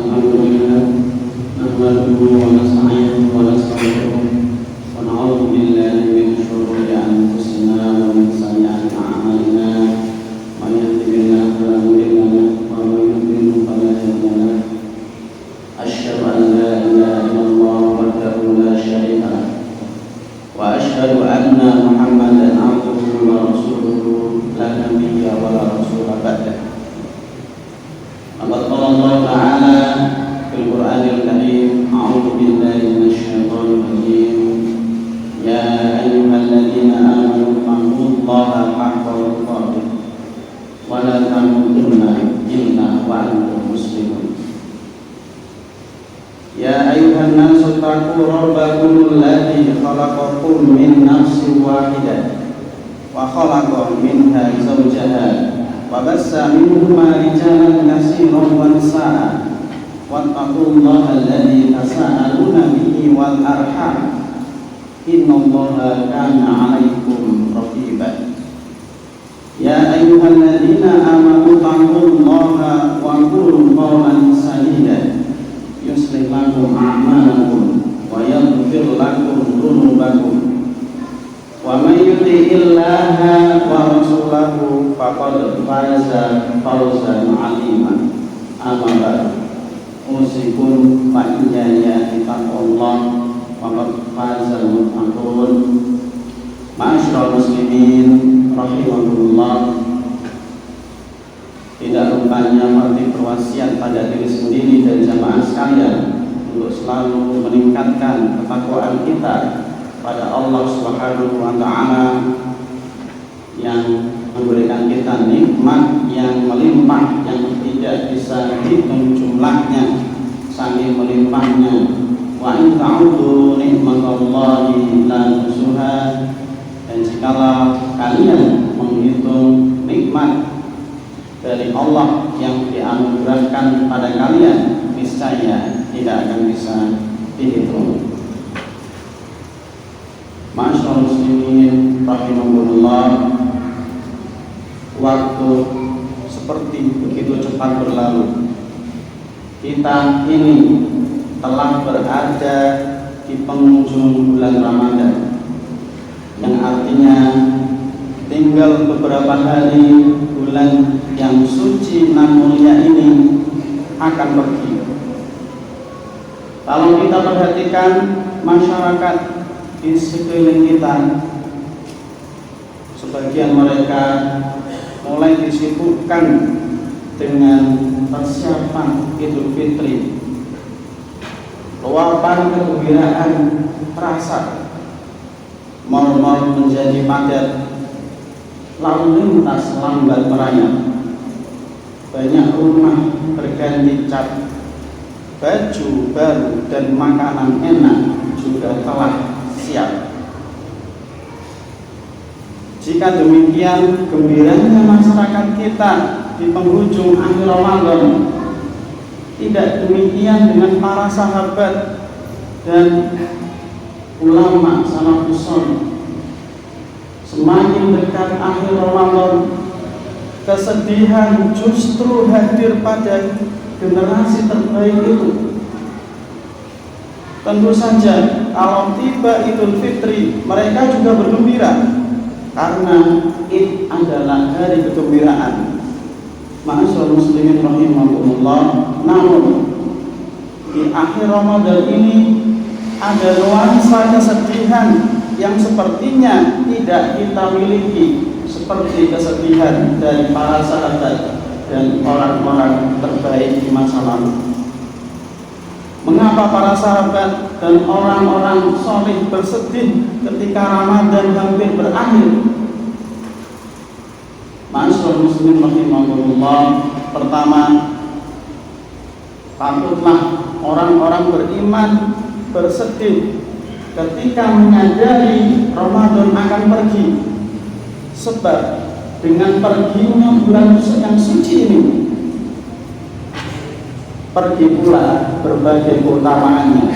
Alhamdulillah, nahmaduhu wa nasta'inuhu wa nastaghfiruh wa na'udzu billahi min shururi anfusina wa min sayyi'ati a'malina. Man yahdihillahu fala mudilla lahu wa man yudlil fala hadiya lahu. Asyhadu an la ilaha illallah wahdahu la syarika lahu wa asyhadu anna Muhammadan abduhu wa rasuluhu la nabiyya wa la rasula ba'dahu. Qala Allah Ta'ala fil Qur'anil Karim, a'udzu billahi minasyaitonir rajim. Ya ayyuhalladzina amanu taqullaha haqqa tuqatih wa la tamutunna illa wa antum muslimun. Ya ayyuhan nasu taqu rabbakum alladzi khalaqakum min nafsin wahidah wa khalaqa minha zawjaha wa bassa minhuma rijalan katsiran wa nisaa wattaqullaha alladzi tasaaluna bihi wal arham innallaha kana 'alaikum raqiba. Ya ayyuhalladzina amanu taqullaha wa qulu qawlan sadida yuslih lakum a'malakum wa yaghfir lakum dhunubakum wa may yuti'illaha wa rasulahu faqad faza fawzan 'azima. Amma ba'du, usikum fa inna taqwallah wa qad fazal muttaqun. Ma'asyiral muslimin rahimakumullah, tidak rupanya arti perwasiat pada diri sendiri dan jamaah sekalian untuk selalu meningkatkan ketakwaan kita pada Allah Subhanahu wa Ta'ala yang memberikan kita nikmat yang melimpah, yang tidak bisa dihitung jumlahnya saking melimpahnya. Wa in ta'udu nikmatallahi la tuhsuha, dan jikalau kalian menghitung nikmat dari Allah yang dianugerahkan pada kalian, niscaya tidak akan bisa dihitung. Ma'asyiral muslimin rahimakumullah, waktu seperti begitu cepat berlalu. Kita ini telah berada di penghujung bulan Ramadan, yang artinya tinggal beberapa hari bulan yang suci nan mulia ini akan pergi. Kalau kita perhatikan masyarakat di sekeliling kita, sebagian mereka mulai disibukkan dengan persiapan Idul Fitri, luapan kegembiraan rasa mal-mal menjadi padat, lalu lintas lambat merayap. Banyak rumah berganti cat, baju baru dan makanan enak juga telah siap. Jika demikian gembiranya masyarakat kita di penghujung akhir Ramadan, tidak demikian dengan para sahabat dan ulama salafus saleh. Semakin dekat akhir Ramadan, kesedihan justru hadir pada generasi terbaik itu. Tentu saja kalau tiba Idul Fitri, mereka juga bergembira karena Id adalah hari kegembiraan. Ma'asyiral muslimin rahimakumullah, namun di akhir Ramadan ini ada nuansa kesedihan yang sepertinya tidak kita miliki, seperti kesedihan dari para sahabat dan orang-orang terbaik di masa lalu. Mengapa para sahabat dan orang-orang soleh bersedih ketika Ramadan hampir berakhir? Ma'asyiral muslimin rahimakumullah, pertama, patutlah orang-orang beriman bersedih ketika menyadari Ramadan akan pergi, sebab dengan perginya bulan yang suci ini pergi pula berbagai keutamaannya.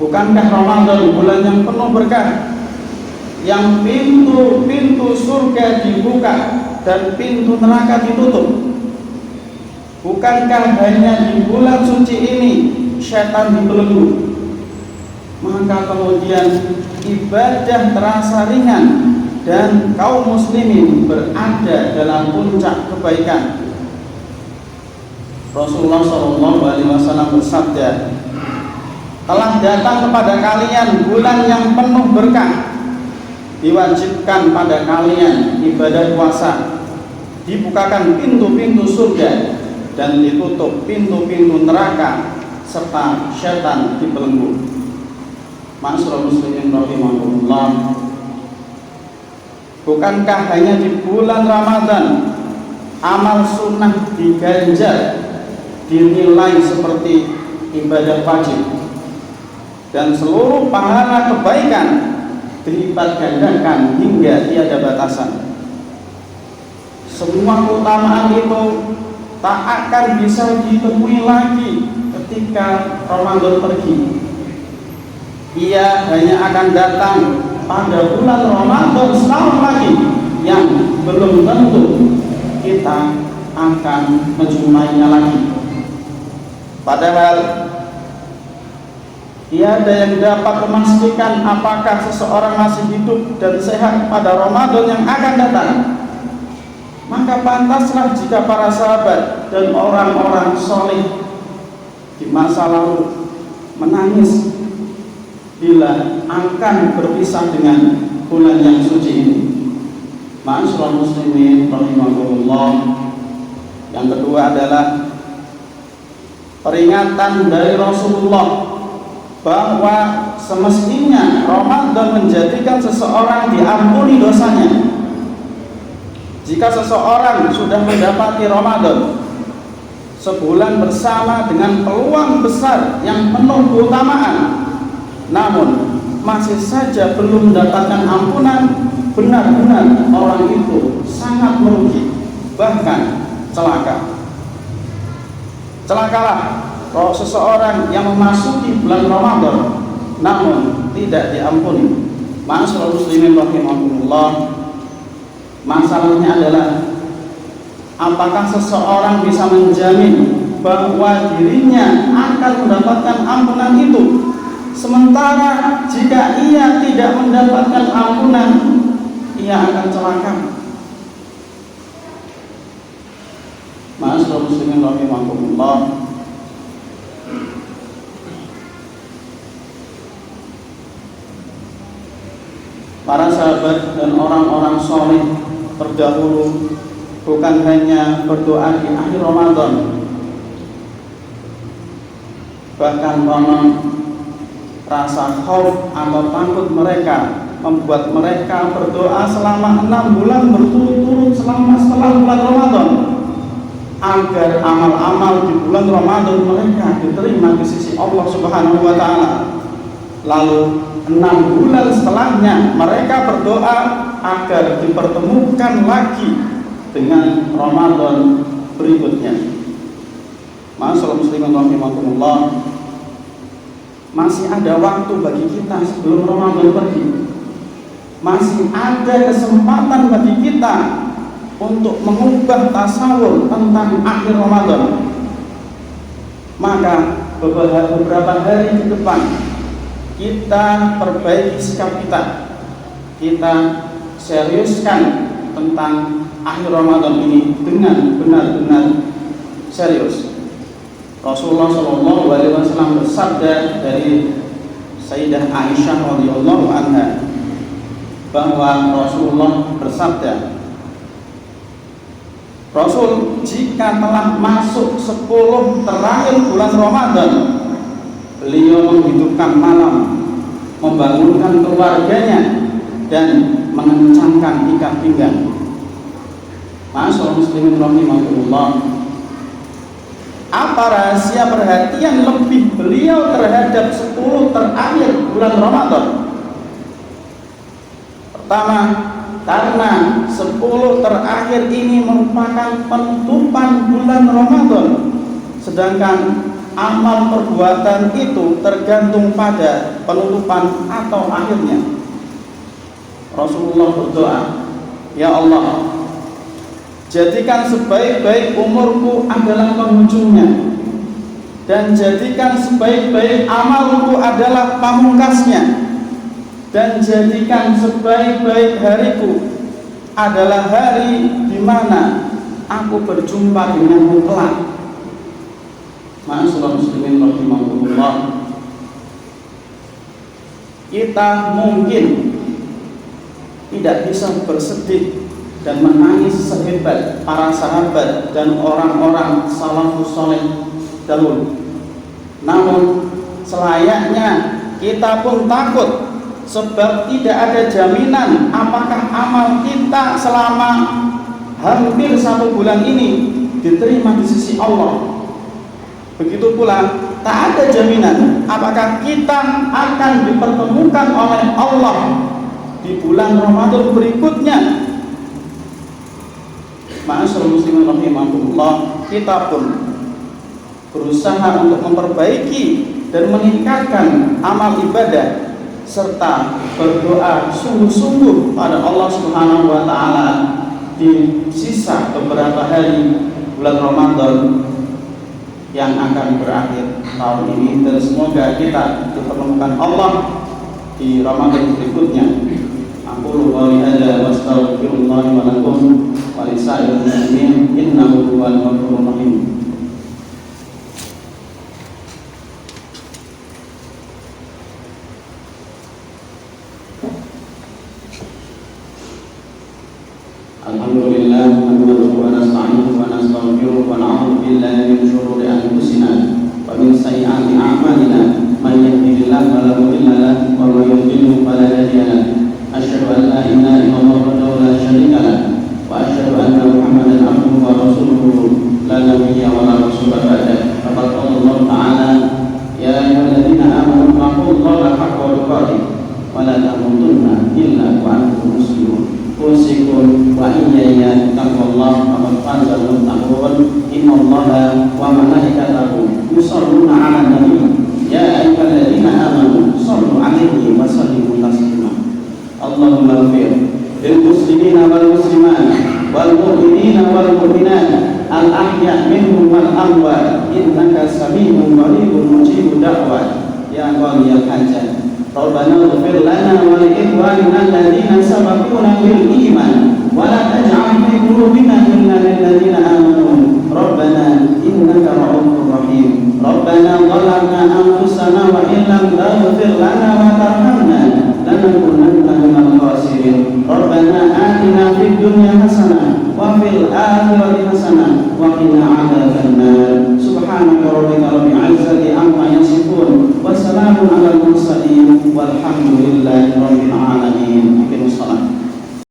Bukankah Ramadan bulan yang penuh berkah, yang pintu-pintu surga dibuka dan pintu neraka ditutup? Bukankah hanya di bulan suci ini syaitan dibelenggu? Maka kemudian ibadah terasa ringan dan kaum muslimin berada dalam puncak kebaikan. Rasulullah SAW bersabda, telah datang kepada kalian bulan yang penuh berkah. Diwajibkan pada kalian ibadah puasa, dibukakan pintu-pintu surga dan ditutup pintu-pintu neraka, serta syaitan dibelenggu. Ma'asyiral muslimin rahimahullah, bukankah hanya di bulan Ramadan amal sunnah diganjar, dinilai seperti ibadah wajib, dan seluruh pahala kebaikan dilipat gandakan hingga tiada batasan? Semua keutamaan itu tak akan bisa ditemui lagi ketika Ramadan pergi. Ia hanya akan datang pada bulan Ramadan setahun lagi yang belum tentu kita akan menjumainya lagi. Padahal tiada yang dapat memastikan apakah seseorang masih hidup dan sehat pada Ramadan yang akan datang. Maka pantaslah jika para sahabat dan orang-orang soleh di masa lalu menangis bila akan berpisah dengan bulan yang suci ini. Ma'asyiral muslimin rahimahullah, yang kedua adalah peringatan dari Rasulullah bahwa semestinya Ramadan menjadikan seseorang diampuni dosanya. Jika seseorang sudah mendapati Ramadan sebulan bersama dengan peluang besar yang penuh keutamaan, namun masih saja belum mendapatkan ampunan, benar-benar orang itu sangat merugi, bahkan celaka. Celakalah kalau seseorang yang memasuki bulan Ramadan namun tidak diampuni. Ma'asyiral muslimin rahimahumullah, masalahnya adalah apakah seseorang bisa menjamin bahwa dirinya akan mendapatkan ampunan itu, sementara jika ia tidak mendapatkan ampunan, ia akan celaka. Ma'asyiral muslimin rahimahumullah, para sahabat dan orang-orang soleh terdahulu bukan hanya berdoa di akhir Ramadan, bahkan konon rasa khauf atau takut mereka membuat mereka berdoa selama 6 bulan berturut-turut setelah bulan Ramadan, agar amal-amal di bulan Ramadan mereka diterima di sisi Allah Subhanahu wa Ta'ala. Lalu 6 bulan setelahnya mereka berdoa agar dipertemukan lagi dengan Ramadan berikutnya. Ma'asyiral muslimin rahimakumullah, masih ada waktu bagi kita sebelum Ramadan pergi. Masih ada kesempatan bagi kita untuk mengubah tasawur tentang akhir Ramadan. Maka beberapa hari ke depan kita perbaiki sikap kita seriuskan tentang akhir Ramadan ini dengan benar-benar serius. Rasulullah SAW bersabda dari Sayyidah Aisyah radhiyallahu anha bahwa Rasulullah bersabda, Rasul jika telah masuk 10 terakhir bulan Ramadan, beliau menghidupkan malam, membangunkan keluarganya, dan mengencangkan ikat pinggang. Ma'asyiral muslimin rahimahullah, apa rahasia perhatian lebih beliau terhadap 10 terakhir bulan Ramadan? Pertama, karena 10 terakhir ini merupakan penutupan bulan Ramadan, sedangkan amal perbuatan itu tergantung pada penutupan atau akhirnya. Rasulullah berdoa, ya Allah, Jadikan sebaik-baik umurku adalah penghujungnya, dan jadikan sebaik-baik amalku adalah pamungkasnya, dan jadikan sebaik-baik hariku adalah hari di mana aku berjumpa denganmu kelak. Ma'asyiral muslimin rahimakumullah, kita mungkin tidak bisa bersedih dan menangis sehebat para sahabat dan orang-orang salafus saleh dahulu. Namun selayaknya kita pun takut, sebab tidak ada jaminan apakah amal kita selama hampir 1 bulan ini diterima di sisi Allah. Begitu pula tak ada jaminan apakah kita akan dipertemukan oleh Allah di bulan Ramadan berikutnya. Ma'asyiral muslimin rahimakumullah, kita pun berusaha untuk memperbaiki dan meningkatkan amal ibadah serta berdoa sungguh-sungguh pada Allah Subhanahu wa taala di sisa beberapa hari bulan Ramadan yang akan berakhir tahun ini, dan semoga kita dipertemukan Allah di Ramadan berikutnya. Aqulu qouli hadza wa astaghfirullah wa lakum wa lisa'iril muslimin innahu huwal ghafurur rahim. Alhamdulillah nahmaduhu wa nasta'inuhu wa nastaghfiruh wa na'udzu billahi min shururi anfusina wa min sayyi'ati a'malina. Man yahdihillahu fala mudilla lahu wa man yudlil fala hadiya lahu. Asyhadu an la ilaha illallah wahdahu la syarika lahu wa asyhadu anna Muhammadan abduhu wa rasuluhu la nabiyya wa la rasula ba'dahu. Faqad qala Allah ta'ala ya ayyuhalladzina amanu taqullaha haqqa tuqatih wa la tamutunna illa wa antum muslimun. Usikum wa iyaya taqwallaha faqad fazal muttaqun. Innallaha wa malaikatahu yusholluna 'alan nabi ya ayyuhalladzina amanu shallu 'alaihi wa sallimu taslima. Allahumma ighfir lil muslimina wal muslimat wal mu'minina wal mu'minat al ahya' minhum wal amwat innaka sami'un qaribun mujibud da'wat ya qadiyal hajat. Rabbana ighfir lana wa li ikhwanina alladziina sabaquna bil iman wa la taj'al fi qulubina ghillan lil ladziina amanu Rabbana innaka ra'ufur rahim. Rabbana zalamna anfusana wa in lam taghfir lana wa tarhamna lanakunanna minal khasirin. Rabbana atina fid dunya hasanah wa fil akhirati hasanah wa qina 'adzabannar. Subhanaka rabbika rabbil 'izzati amma yasifun wa salamun 'alal mursalin walhamdulillah.